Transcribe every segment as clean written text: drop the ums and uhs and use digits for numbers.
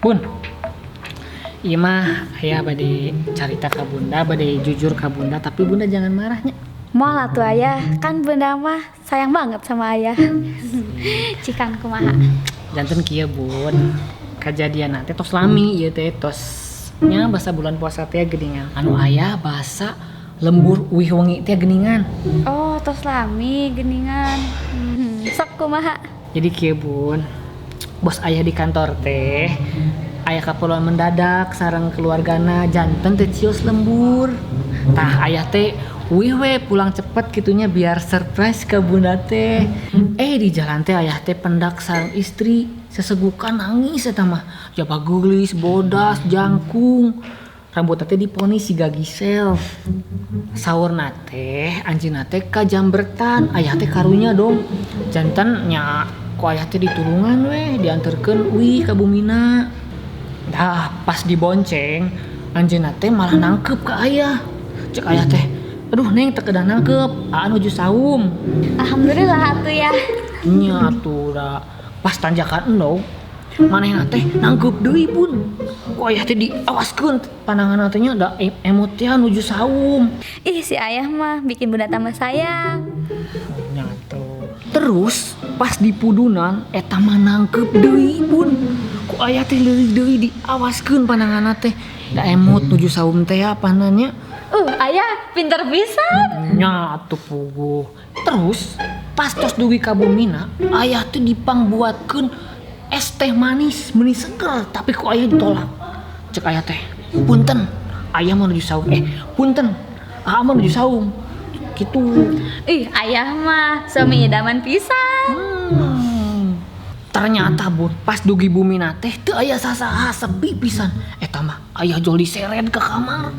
Pun, iya mah ayah bade carita ka bunda, bade jujur ka bunda, tapi bunda jangan marahnya. Moal atuh ayah, kan bunda mah sayang banget sama ayah. Cikan kumaha. Janten kieu bun, kejadian nanti tos lami ieu teh tos nya basa bulan puasa teh geuningan. Anu ayah basa lembur uih wengi teh geuningan. Oh, tos lami geningan. Sok kumaha. Jadi kieu bun, bos ayah di kantor teh ayah kaperluan mendadak sareng keluargana janten teh cios lembur. Tah ayah teh wih we pulang cepet gitunya biar surprise ke bunda teh. Di jalan teh ayah teh pendak sareng istri sesegukan nangis eta mah. Jaba geulis, bodas, jangkung. Rambut teh diponi siga Gisel. Saurna teh anjeunna teh ka jambretan, ayah teh karunya dong. Janten nya ku ayah teh ditulungan we dianterkeun wih ka Bumina. Dah pas dibonceng anjeunna teh malah nangkep ka ayah. Cek ayah teh, aduh neng teu kedah nangkep, nuju saum. Alhamdulillah atuh ya. Nya atuh da pas tanjakan endog manehna teh nangkep deui pun. Ku ayah teh diawaskeun pandanganna teh nya da emot teh nuju saum. Ih, si ayah mah bikin bunda tambah sayang. Nya atuh. Terus pas di pudunan eta mah nangkep deui pun. Ku ayah teh leuwih deui diawaskeun pandanganna teh da emot nuju saum teh apananya. Ayah pinter pisan. Nya atuh puguh. Terus pas tos dugi ka Bumina, ayah tuh dipangbuatkeun es teh manis meuni seger, tapi ku ayah ditolak. Cek ayah teh, punten, ayah mau nuju saum. Punten, mah nuju saum. Gitu. Ih, ayah mah suami idaman pisan. Ternyata bun, pas dugi Bumina teh teu aya sasaha sepi pisan. Eta mah ayah jol diseret ke kamar.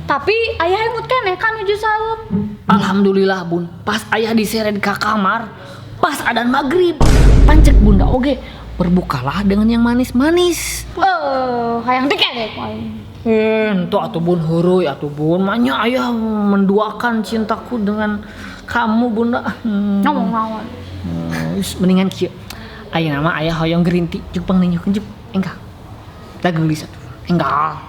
Tapi ayah emut keneh kan nuju saum. Alhamdulillah bun, pas ayah diseret ke kamar, pas adzan maghrib, pancek bunda oge berbukalah dengan yang manis-manis. Hayang teh keneh. Ento atuh bun heureui atuh bun, manya ayah menduakan cintaku dengan kamu bunda. Ngomong naon. Mendingan kieu. Ayeuna mah ayah hoyong gerinti, jeung pangninjukeun jeung enggal. Da geulis atuh. Enggal.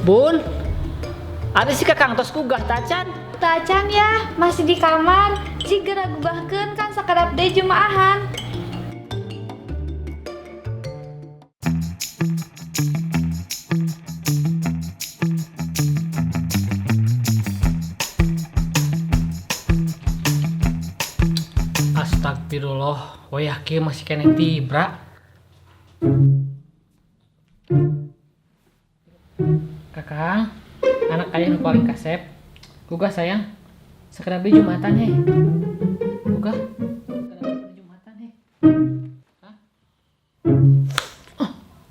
Bun, ada si kakang tos kugah tacan. Tacan ya, masih di kamar. Jigera gubahkeun kan sakedap deui jumaahan. Astagfirullah, wayah kieu masih keneh tibra. Kakang, anak ayah nu paling kasep. Gugah sayang, sakedap deui Jumatan he. Gugah, sakedap deui Jumatan he.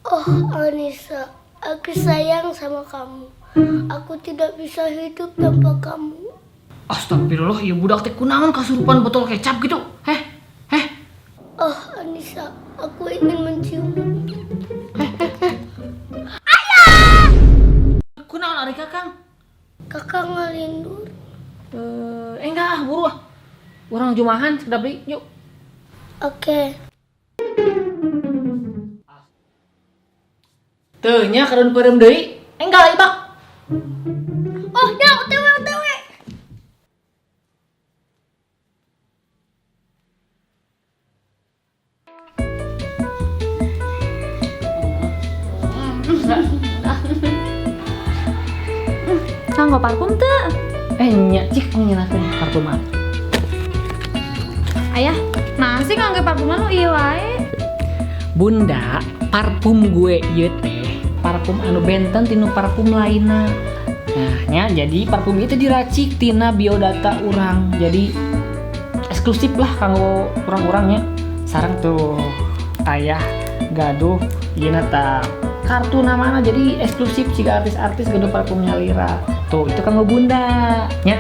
Oh Anissa, aku sayang sama kamu. Aku tidak bisa hidup tanpa kamu. Astagfirullah, ya budak teh kunaon kasurupan botol kecap gitu? Heh. Oh Anissa, aku ingin mencium. Kunaon ari kakang? Kakak ngalindur. Enggak, buru ah. Urang jumahan sakedap deui, yuk. Oke. Teu nya kareun peureum deui. Enggak ibak. Oh ya, OTW. Nganggo parfum teu? Nya cik ngeunakeun parfuman. Ayah, nah sih nganggo parfuman lu ieu wae. Bunda, parfum gue ieu teh parfum anu benten tinu parfum lainna. Nah, nya jadi parfum itu diracik tina biodata urang. Jadi eksklusif lah kanggo urang-urangnya. Sareng tuh ayah gaduh ieu ta kartu namana jadi eksklusif siga artis-artis gaduh parfumnya Lira. Tuh, itu kanggo bunda. Nya.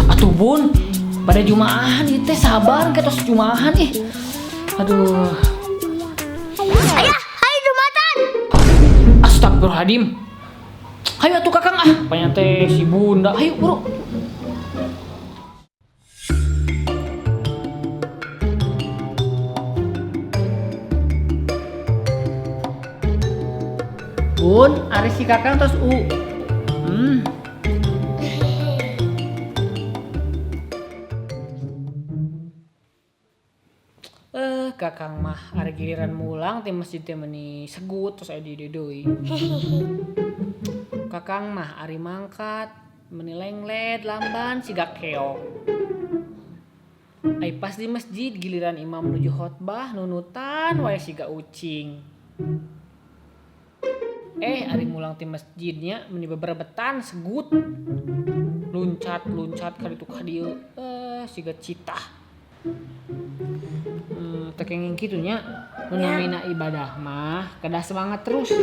Atuh bun, pada jumaahan ieu teh sabar ketos jumaahan ih. Aduh. Ayah, hai Jumatan. Astagfirullahaladzim. Hayu atuh kakang ah. Apanya teh si bunda. Hayu buru. Bun, ari si kakang terus kakang mah ari giliran mulang teh masjid teh meuni segut terus aya di deui. Kakang mah ari mangkat meuni lengled lamban siga keok. Ai pas di masjid giliran imam nuju khotbah nunutan wae siga ucing. Ari mulang ti masjidnya meuni beberebetan segut. Luncat ka ditu ka dieu. Siga citah. Tekenging kitunya menamina ibadah mah kedah semangat terus.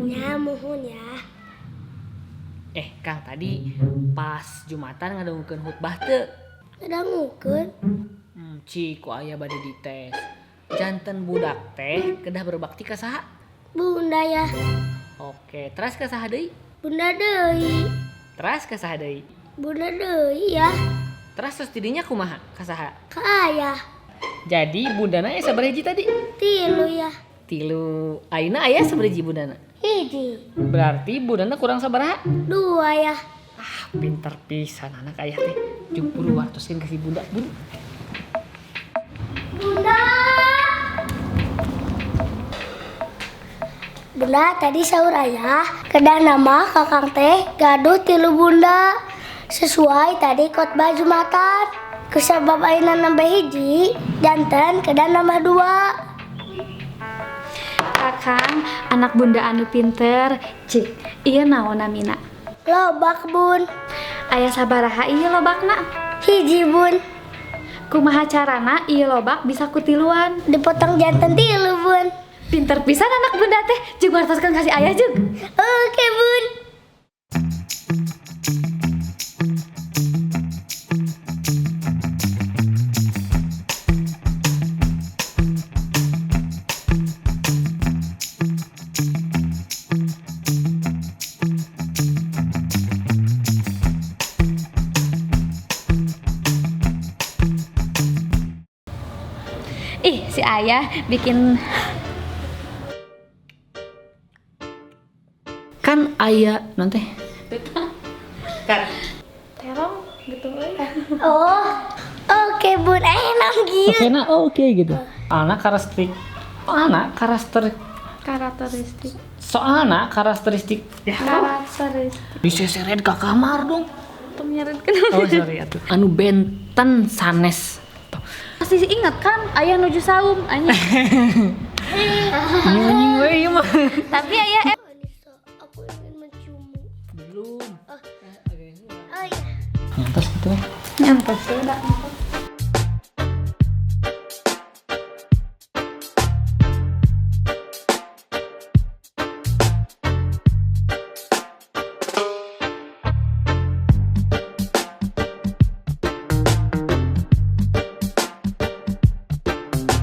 Ya mohon ya. Kang tadi pas Jumatan ngadengkeun khutbah teu? Ngadengkeun. Ciku aya bade dites. Janten budak teh kedah berbakti ka saha? Bunda ya. Oke, teras ka saha deui? Bunda deui. Teras ka saha deui? Bunda deui ya. Teras terus tidinya kumaha? Ka saha? Ka ayah. Jadi bundana aya sabaraha hiji tadi? 3 ya. 3. Ayeuna aya sabaraha hiji bundana? 1. Berarti bundana kurang sabaraha? 2 ya. Pinter pisan anak ayah teh. Jeung buru wartoskeun ka si bunda, Bun. Bunda. Bunda tadi sahur ayah kedah nama kakang teh gaduh 3 bunda. Sesuai tadi khotbah Jumatan. Kusabab ayeuna nambah hiji, janten kedah nambah 2. Kakang, anak bunda anu pinter. Cik, ieu naon namina? Lobak bun. Aya sabaraha ieu lobakna? Hiji bun. Kumaha carana ieu lobak bisa kutiluan? Dipotong janten 3 bun. Pinter pisan anak bunda teh. Jeung wartoskeun kasih ayah jeung. Oke bun. Ih, si ayah bikin Kan aya non teh. Kan terong gitu euy. Oh. Oke bun. Enak gitu. oke na oke gitu. Anak karakteristik soalna karakteristik Karakteristik. diseseret ka kamar dong. Tuh nyeretkeun. Oh sorry atuh. Anu benten sanes. Masih ingat kan ayah nuju saum anjing. Anjing we ieu mah. Tapi ayah Anissa, aku ingin menciummu. Belum. Oh iya. Nyantos gitu. nyantos udah.